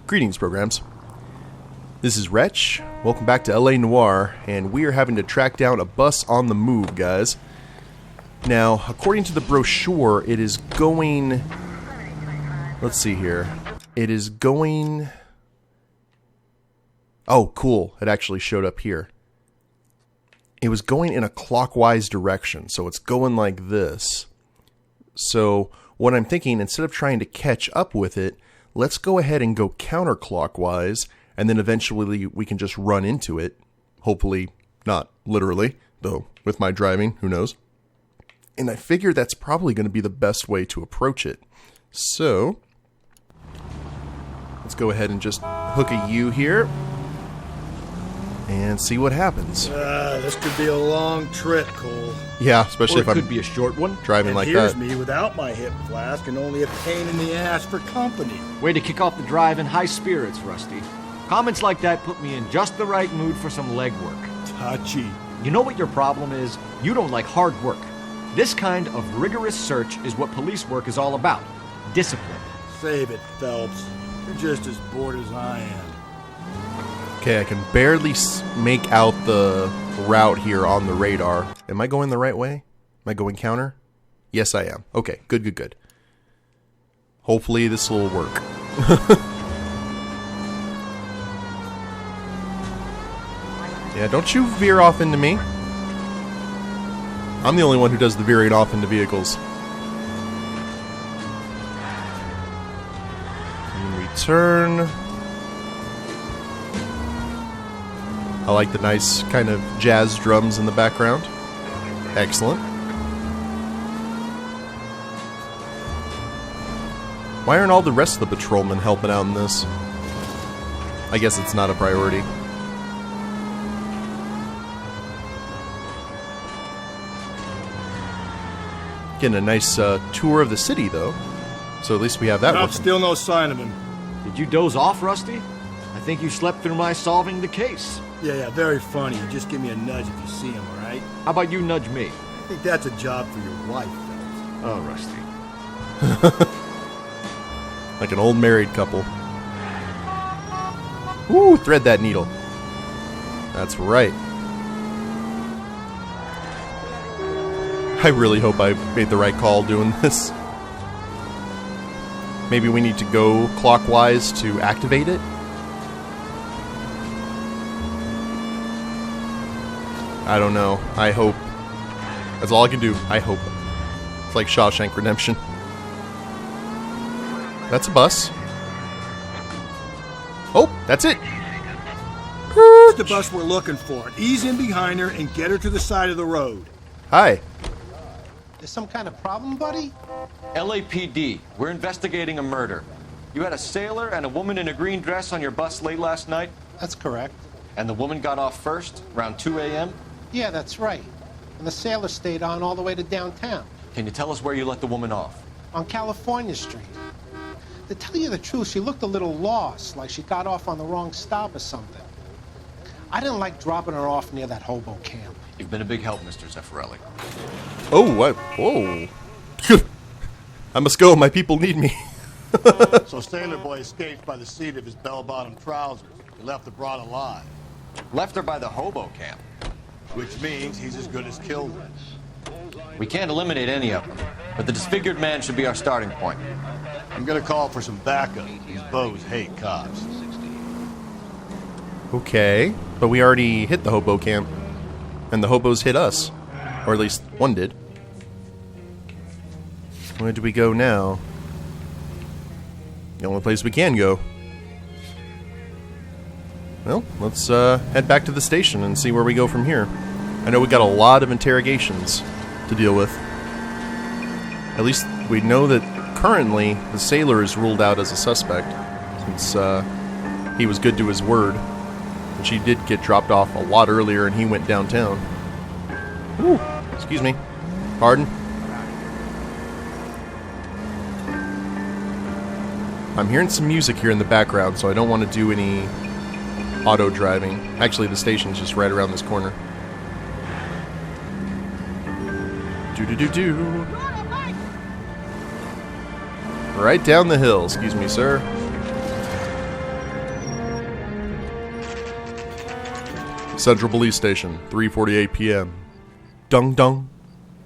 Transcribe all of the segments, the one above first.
Greetings, programs. This is Wretch. Welcome back to LA Noire, and we are having to track down a bus on the move, guys. Now, according to the brochure, it is going... Let's see here. It is going... Oh, cool. It actually showed up here. It was going in a clockwise direction, so it's going like this. So, what I'm thinking, instead of trying to catch up with it, let's go ahead and go counterclockwise, and then eventually we can just run into it. Hopefully not literally, though with my driving, who knows. And I figure that's probably going to be the best way to approach it. So, let's go ahead and just hook a U here, and see what happens. This could be a long trip, Cole. Yeah, especially if I'm could be a short one. Driving And like here's that. me without my hip flask and only a pain in the ass for company. Way to kick off the drive in high spirits, Rusty. Comments like that put me in just the right mood for some legwork. Touchy. You know what your problem is? You don't like hard work. This kind of rigorous search is what police work is all about. Discipline. Save it, Phelps. You're just as bored as I am. Okay, I can barely make out the route here on the radar. Am I going the right way? Am I going counter? Yes, I am. Okay, good. Hopefully this will work. Yeah, don't you veer off into me. I'm the only one who does the veering off into vehicles. And we turn... I like the nice kind of jazz drums in the background. Excellent. Why aren't all the rest of the patrolmen helping out in this? I guess it's not a priority. Getting a nice tour of the city, though. So at least we have that one. Still no sign of him. Did you doze off, Rusty? I think you slept through my solving the case. Yeah, very funny. Just give me a nudge if you see him, all right? How about you nudge me? I think that's a job for your wife, Phelps. Oh, Rusty. Like an old married couple. Woo, thread that needle. That's right. I really hope I made the right call doing this. Maybe we need to go clockwise to activate it? I don't know. I hope. That's all I can do. I hope. It's like Shawshank Redemption. That's a bus. Oh, that's it. It's the bus we're looking for. Ease in behind her and get her to the side of the road. Hi. There's some kind of problem, buddy? LAPD, we're investigating a murder. You had a sailor and a woman in a green dress on your bus late last night? That's correct. And the woman got off first, around 2 a.m.? Yeah, that's right. And the sailor stayed on all the way to downtown. Can you tell us where you let the woman off? On California Street. To tell you the truth, she looked a little lost, like she got off on the wrong stop or something. I didn't like dropping her off near that hobo camp. You've been a big help, Mr. Zeffirelli. Oh, what? Whoa. I must go. My people need me. So Sailor Boy escaped by the seat of his bell-bottom trousers. He left the broad alive. Left her by the hobo camp. Which means he's as good as killed her. We can't eliminate any of them, but the disfigured man should be our starting point. I'm gonna call for some backup. These bows hate cops. Okay, but we already hit the hobo camp. And the hobos hit us. Or at least one did. Where do we go now? The only place we can go. Well, let's head back to the station and see where we go from here. I know we got a lot of interrogations to deal with. At least we know that currently the sailor is ruled out as a suspect, since he was good to his word. And she did get dropped off a lot earlier and he went downtown. Ooh, excuse me. Pardon? I'm hearing some music here in the background, so I don't want to do any auto driving. Actually, the station's just right around this corner. Do-do-do-do. Right down the hill, excuse me, sir. Central Police Station, 3:48 p.m. Dung dung.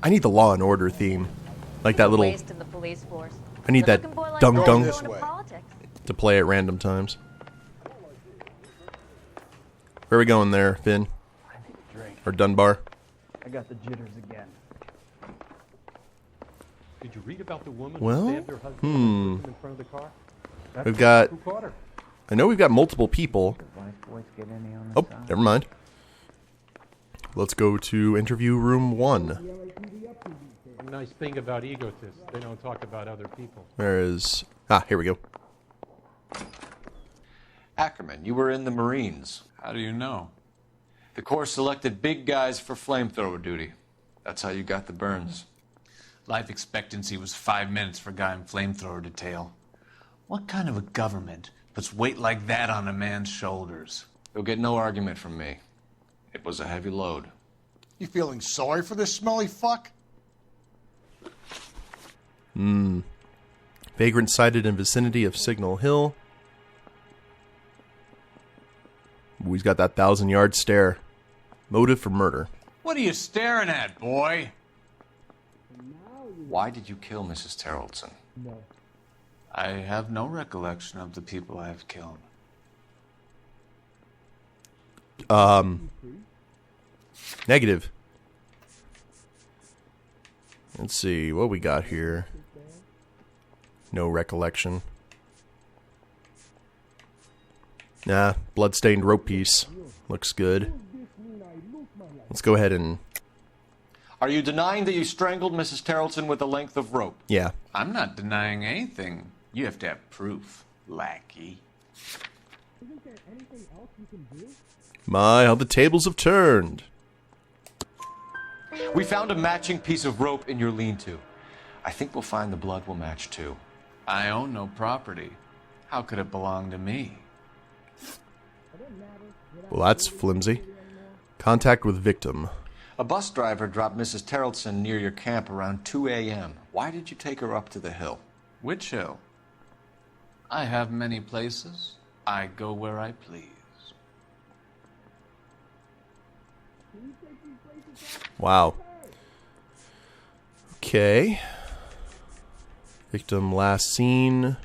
I need the Law and Order theme. Like that little... Waste in the police force. I need that Looking boy like dung that dung going This to way. politics. to play at random times. Where are we going there, Finn? I need a drink. Or Dunbar? I got the jitters again. Did you read about the woman Well, who stabbed her husband in front of the car? We've got... Who caught her? I know we've got multiple people. Wife boys get any on the Oh, side? never mind. Let's go to interview room 1. The nice thing about egotists, they don't talk about other people. Where is... Ah, here we go. Ackerman, you were in the Marines. How do you know? The Corps selected big guys for flamethrower duty. That's how you got the burns. Life expectancy was 5 minutes for a guy in flamethrower detail. What kind of a government puts weight like that on a man's shoulders? You'll get no argument from me. It was a heavy load. You feeling sorry for this smelly fuck? Vagrant sighted in vicinity of Signal Hill. Ooh, he's got that 1,000-yard stare. Motive for murder. What are you staring at, boy? Why did you kill Mrs. Terrellson? I have no recollection of the people I have killed. Negative. Let's see, what we got here? No recollection. Nah, bloodstained rope piece. Looks good. Let's go ahead and... Are you denying that you strangled Mrs. Terrellson with a length of rope? Yeah. I'm not denying anything. You have to have proof, lackey. My, how the tables have turned. We found a matching piece of rope in your lean-to. I think we'll find the blood will match too. I own no property. How could it belong to me? Well, that's flimsy. Contact with victim. A bus driver dropped Mrs. Terrellson near your camp around 2 a.m. Why did you take her up to the hill? Which hill? I have many places. I go where I please. Wow. Okay. Victim last seen.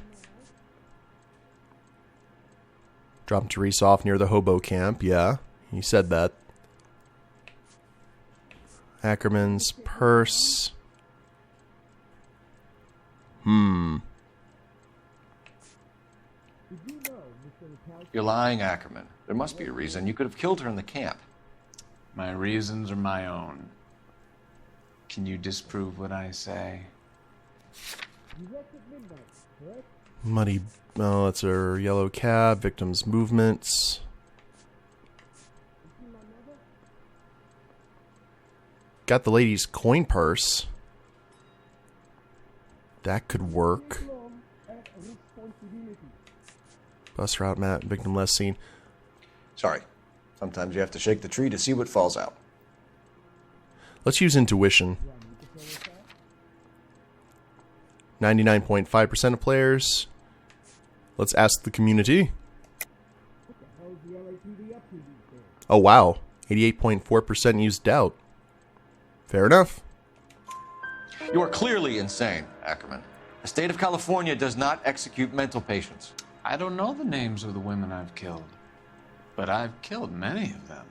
Dropped Teresa off near the hobo camp. Yeah, he said that. Ackerman's purse. You're lying, Ackerman. There must be a reason. You could have killed her in the camp. My reasons are my own. Can you disprove what I say? Muddy. Oh, that's her yellow cab. Victim's movements. Got the lady's coin purse. That could work. Bus route map. Victim last seen. Sorry. Sometimes you have to shake the tree to see what falls out. Let's use intuition. 99.5% of players. Let's ask the community. Oh, wow. 88.4% used doubt. Fair enough. You are clearly insane, Ackerman. The state of California does not execute mental patients. I don't know the names of the women I've killed, but I've killed many of them.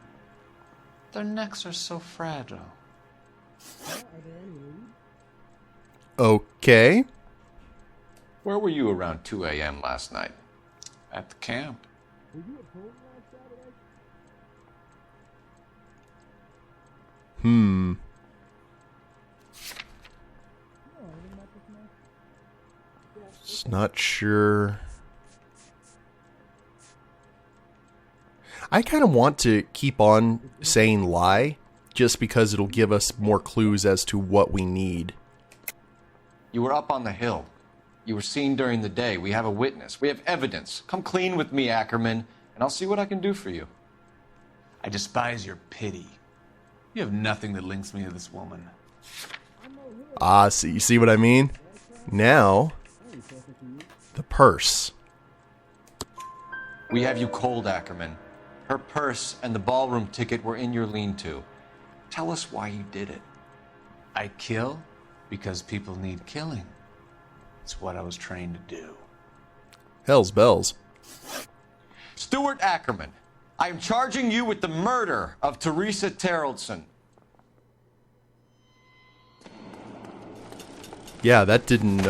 Their necks are so fragile. Okay. Where were you around 2 a.m. last night? At the camp. Just not sure. I kind of want to keep on saying lie, just because it'll give us more clues as to what we need. You were up on the hill. You were seen during the day. We have a witness. We have evidence. Come clean with me, Ackerman, and I'll see what I can do for you. I despise your pity. You have nothing that links me to this woman. Ah, so you see what I mean? Now, the purse. We have you cold, Ackerman. Her purse and the ballroom ticket were in your lean-to. Tell us why you did it. I kill because people need killing. It's what I was trained to do. Hell's bells. Stuart Ackerman, I am charging you with the murder of Teresa Terrellson. Yeah, that didn't,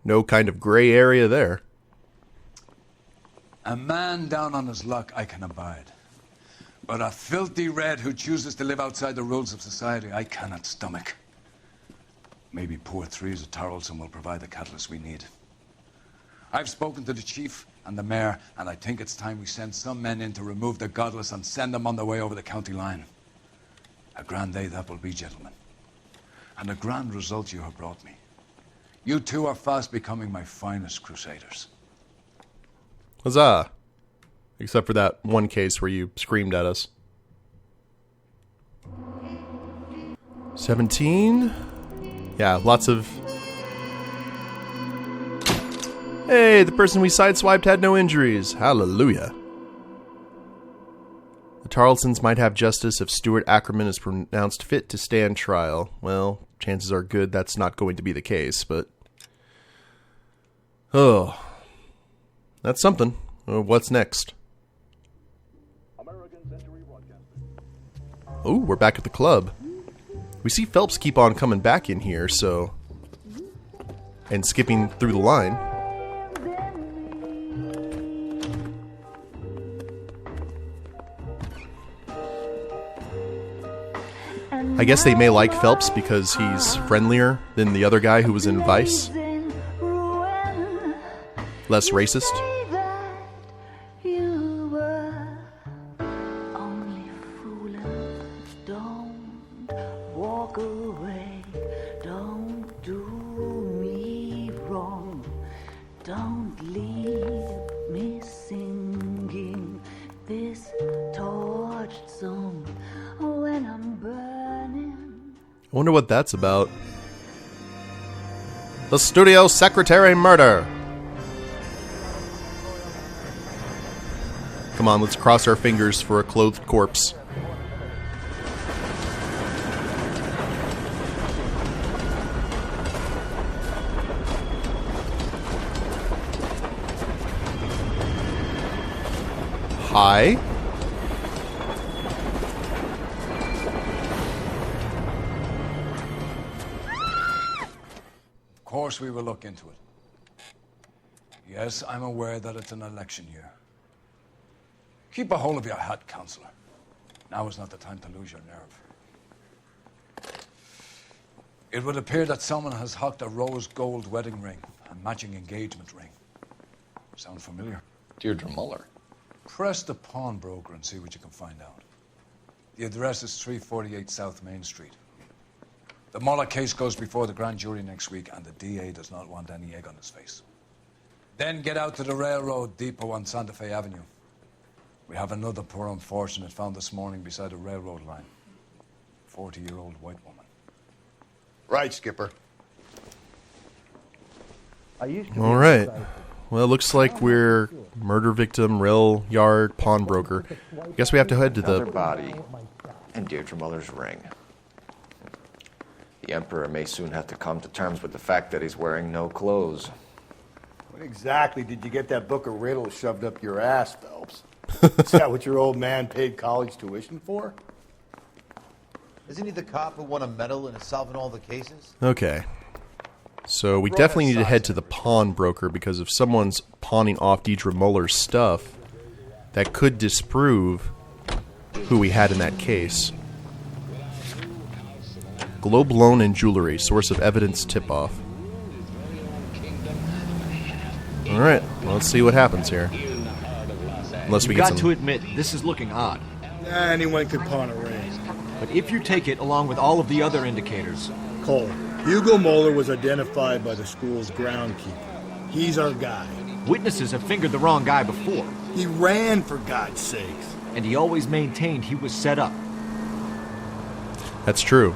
no kind of gray area there. A man down on his luck I can abide. But a filthy red who chooses to live outside the rules of society I cannot stomach. Maybe poor Teresa Terrellson will provide the catalyst we need. I've spoken to the chief and the mayor, and I think it's time we send some men in to remove the godless and send them on their way over the county line. A grand day that will be, gentlemen. And a grand result you have brought me. You two are fast becoming my finest crusaders. Huzzah! Except for that one case where you screamed at us. 17? Yeah, lots of... Hey, the person we sideswiped had no injuries. Hallelujah. The Tarlsons might have justice if Stuart Ackerman is pronounced fit to stand trial. Well, chances are good that's not going to be the case, but... Oh. That's something. What's next? Oh, we're back at the club. We see Phelps keep on coming back in here, so... And skipping through the line. I guess they may like Phelps because he's friendlier than the other guy who was in Vice. Less racist. I wonder what that's about. The studio secretary murder. Come on, let's cross our fingers for a clothed corpse. Hi. Of course we will look into it. Yes, I'm aware that it's an election year. Keep a hold of your hat, Counselor. Now is not the time to lose your nerve. It would appear that someone has hocked a rose gold wedding ring and matching engagement ring. Sound familiar? Deirdre Muller. Press the pawnbroker and see what you can find out. The address is 348 South Main Street. The Muller case goes before the grand jury next week, and the DA does not want any egg on his face. Then get out to the railroad depot on Santa Fe Avenue. We have another poor unfortunate found this morning beside a railroad line. 40-year-old white woman. Right, Skipper. All right. Well, it looks like we're murder victim, rail yard, pawnbroker. Guess we have to head to Another the... body and Deirdre Muller's ring. The Emperor may soon have to come to terms with the fact that he's wearing no clothes. When exactly did you get that book of riddles shoved up your ass, Phelps? Is that what your old man paid college tuition for? Isn't he the cop who won a medal in solving all the cases? Okay. So we definitely need to head to the pawnbroker, because if someone's pawning off Deirdre Muller's stuff, that could disprove who we had in that case. Globe loan and jewelry, source of evidence tip-off. Alright, well, let's see what happens here. Unless we You've get got some... to admit, this is looking odd. Anyone could pawn a ring. But if you take it along with all of the other indicators... Cole, Hugo Muller was identified by the school's groundkeeper. He's our guy. Witnesses have fingered the wrong guy before. He ran, for God's sakes. And he always maintained he was set up. That's true.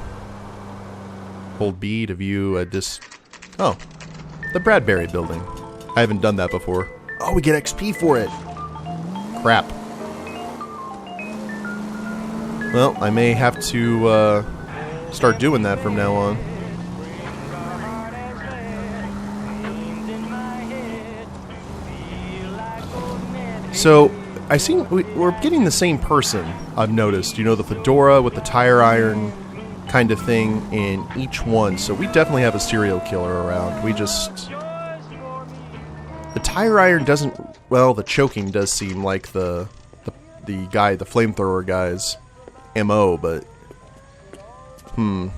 Hold B to view this. Oh, the Bradbury building. I haven't done that before. Oh, we get XP for it. Crap. Well, I may have to start doing that from now on. So, I seen we're getting the same person, I've noticed. You know, the fedora with the tire iron kind of thing in each one. So we definitely have a serial killer around. We just... The tire iron doesn't... Well, the choking does seem like the guy, the flamethrower guy's MO, but... I'm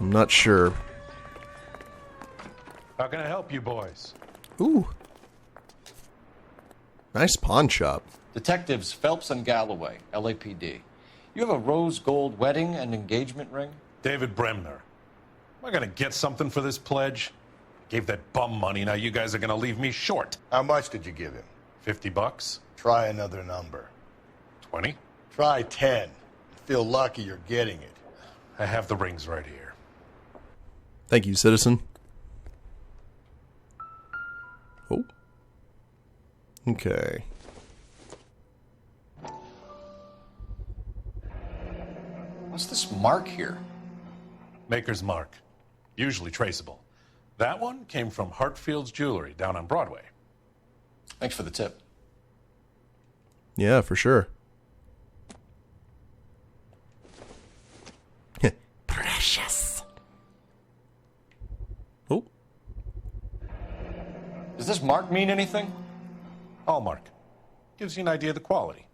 not sure. How can I help you boys? Ooh. Nice pawn shop. Detectives Phelps and Galloway, LAPD. You have a rose gold wedding and engagement ring? David Bremner. Am I gonna get something for this pledge? Gave that bum money, now you guys are gonna leave me short. How much did you give him? $50? Try another number. 20? Try 10. Feel lucky you're getting it. I have the rings right here. Thank you, citizen. Oh. Okay. What's this mark here? Maker's mark. Usually traceable. That one came from Hartfield's Jewelry down on Broadway. Thanks for the tip. Yeah, for sure. Precious. Oh. Does this mark mean anything? Hallmark. Gives you an idea of the quality.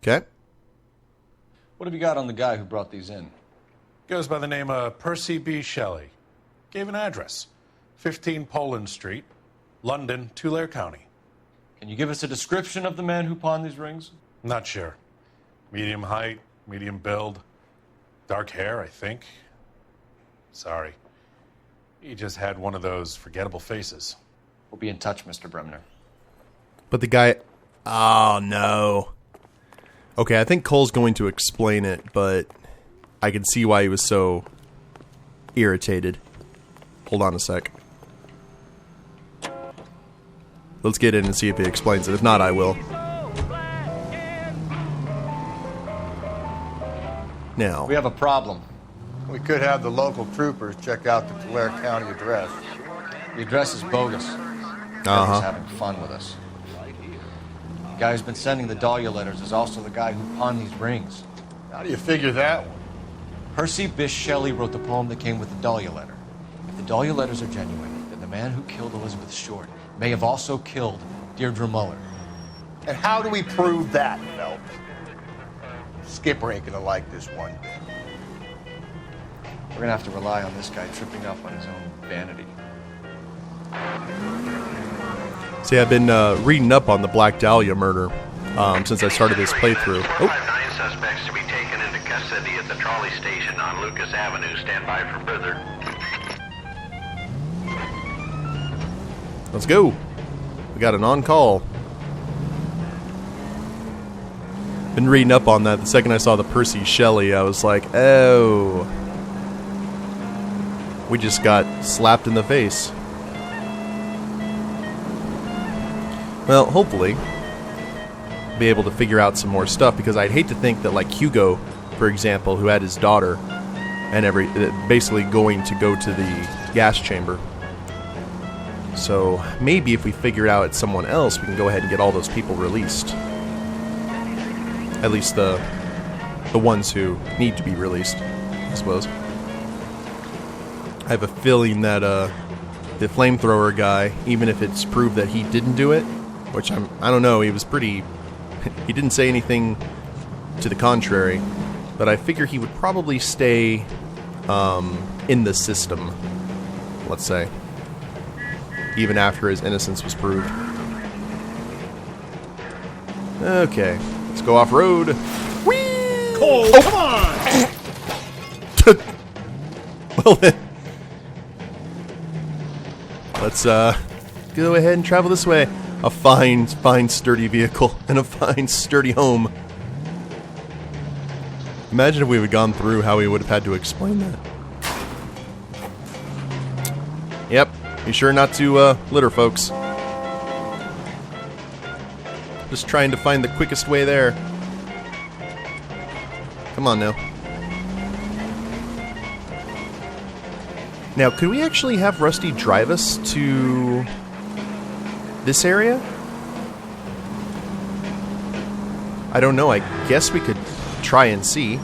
Okay. What have you got on the guy who brought these in? Goes by the name of Percy B. Shelley. Gave an address. 15 Poland Street, London, Tulare County. Can you give us a description of the man who pawned these rings? Not sure. Medium height, medium build. Dark hair, I think. Sorry. He just had one of those forgettable faces. We'll be in touch, Mr. Bremner. But the guy... Oh, no. Okay, I think Cole's going to explain it, but I can see why he was so irritated. Hold on a sec. Let's get in and see if he explains it. If not, I will. Now. We have a problem. We could have the local troopers check out the Tulare County address. The address is bogus. He's having fun with us. The guy who's been sending the Dahlia letters is also the guy who pawned these rings. How do you figure that one? Percy Bysshe Shelley wrote the poem that came with the Dahlia letter. If the Dahlia letters are genuine, then the man who killed Elizabeth Short may have also killed Deirdre Muller. And how do we prove that, Phelps? Skipper ain't gonna like this one bit. We're gonna have to rely on this guy tripping up on his own vanity. See, I've been reading up on the Black Dahlia murder since I started this playthrough. Oh. 9 suspects to be taken into custody at the trolley station on Lucas Avenue. Stand by for further. Let's go. We got an on-call. Been reading up on that. The second I saw the Percy Shelley, I was like, oh. We just got slapped in the face. Well, hopefully, be able to figure out some more stuff, because I'd hate to think that, like Hugo, for example, who had his daughter, and basically going to go to the gas chamber. So maybe if we figure out it's someone else, we can go ahead and get all those people released. At least the ones who need to be released, I suppose. I have a feeling that the flamethrower guy, even if it's proved that he didn't do it, which I don't know, he was pretty... He didn't say anything to the contrary, but I figure he would probably stay in the system, let's say, even after his innocence was proved. Okay, let's go off-road. Whee! Cole, oh. Come on! Well then, let's go ahead and travel this way. A fine, sturdy vehicle and a fine, sturdy home. Imagine if we had gone through how we would have had to explain that. Yep, be sure not to litter, folks. Just trying to find the quickest way there. Come on now. Now, could we actually have Rusty drive us to this area? I don't know. I guess we could try and see.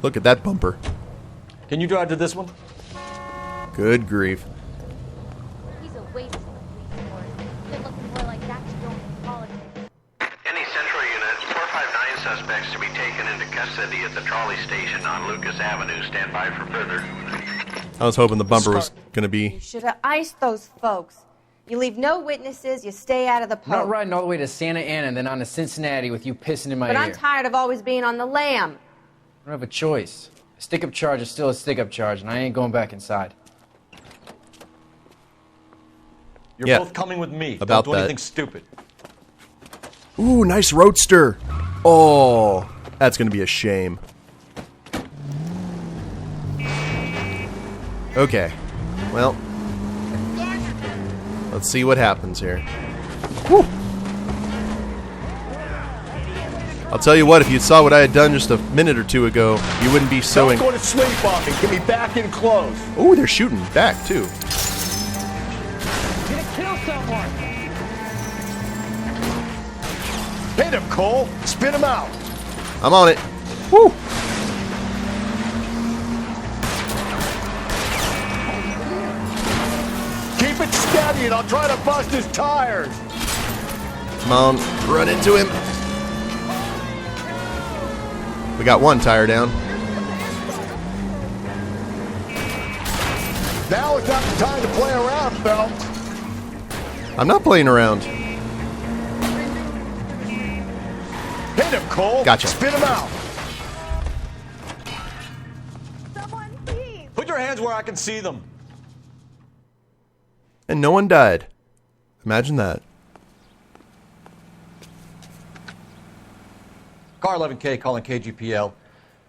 Look at that bumper. Can you drive to this one? Good grief. He's a waste of a police force. You're looking more like that to go into politics. Any Central Unit, 459 suspects to be taken into custody at the trolley station on Lucas Avenue. Stand by for further. I was hoping the bumper was going to be... You should have iced those folks. You leave no witnesses, you stay out of the I'm not poke. riding all the way to Santa Ana and then on to Cincinnati with you pissing in my But ear. I'm tired of always being on the lam. I don't have a choice. A stick-up charge is still a stick-up charge, and I ain't going back inside. You're both coming with me. About Don't do that. anything stupid. Ooh, nice roadster. Oh, that's going to be a shame. Okay. Well, let's see what happens here. Woo. I'll tell you what, if you saw what I had done just a minute or two ago, you wouldn't be so... Don't go to sleep on me. Get me back in close. Ooh, they're shooting back, too. Gonna kill someone. Hit him, Cole. Spin him out. I'm on it. Woo! Keep it steady and I'll try to bust his tires. Come on, run into him. We got one tire down. Now is not the time to play around, Phelps. I'm not playing around. Hit him, Cole. Gotcha. Spin him out. Put your hands where I can see them. And no one died. Imagine that. Car 11K calling KGPL.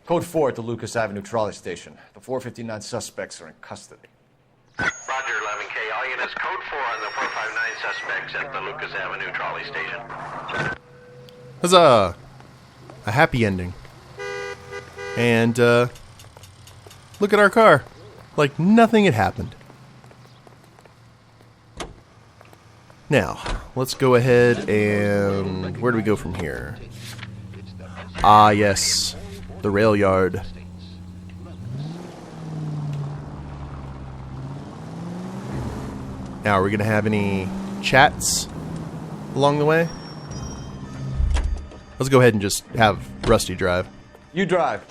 Code 4 at the Lucas Avenue trolley station. The 459 suspects are in custody. Roger, 11K. All units, code 4 on the 459 suspects at the Lucas Avenue trolley station. Huzzah! A happy ending. And, look at our car. Like nothing had happened. Now, let's go ahead and... where do we go from here? Ah, yes. The rail yard. Now, are we going to have any chats along the way? Let's go ahead and just have Rusty drive. You drive.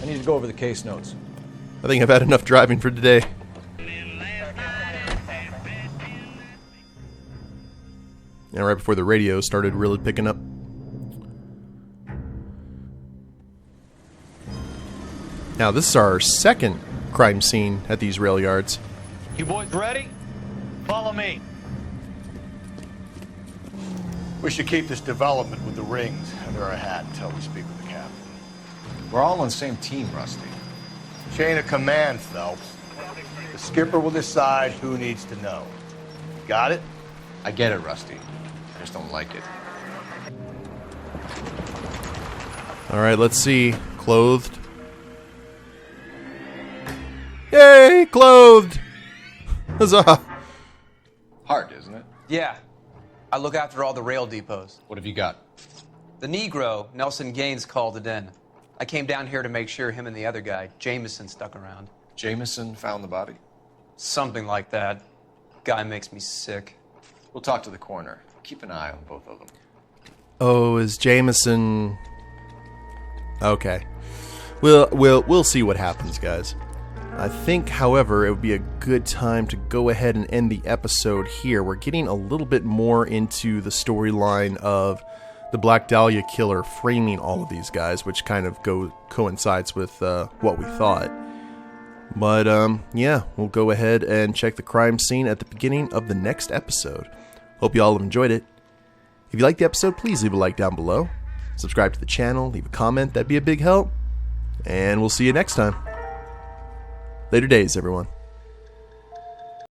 I need to go over the case notes. I think I've had enough driving for today. And right before the radio started really picking up. Now, this is our second crime scene at these rail yards. You boys ready? Follow me. We should keep this development with the rings under our hat until we speak with the captain. We're all on the same team, Rusty. Chain of command, Phelps. The skipper will decide who needs to know. Got it? I get it, Rusty. I just don't like it. Alright, let's see. Clothed. Yay! Clothed! Huzzah! Hard, isn't it? Yeah. I look after all the rail depots. What have you got? The Negro, Nelson Gaines, called it in. I came down here to make sure him and the other guy, Jameson, stuck around. Jameson found the body? Something like that. Guy makes me sick. We'll talk to the coroner. Keep an eye on both of them. Oh, is Jameson... Okay. We'll see what happens, guys. I think, however, it would be a good time to go ahead and end the episode here. We're getting a little bit more into the storyline of the Black Dahlia killer framing all of these guys, which kind of coincides with what we thought. But, yeah, we'll go ahead and check the crime scene at the beginning of the next episode. Hope you all have enjoyed it. If you liked the episode, please leave a like down below. Subscribe to the channel, leave a comment, that'd be a big help. And we'll see you next time. Later days, everyone.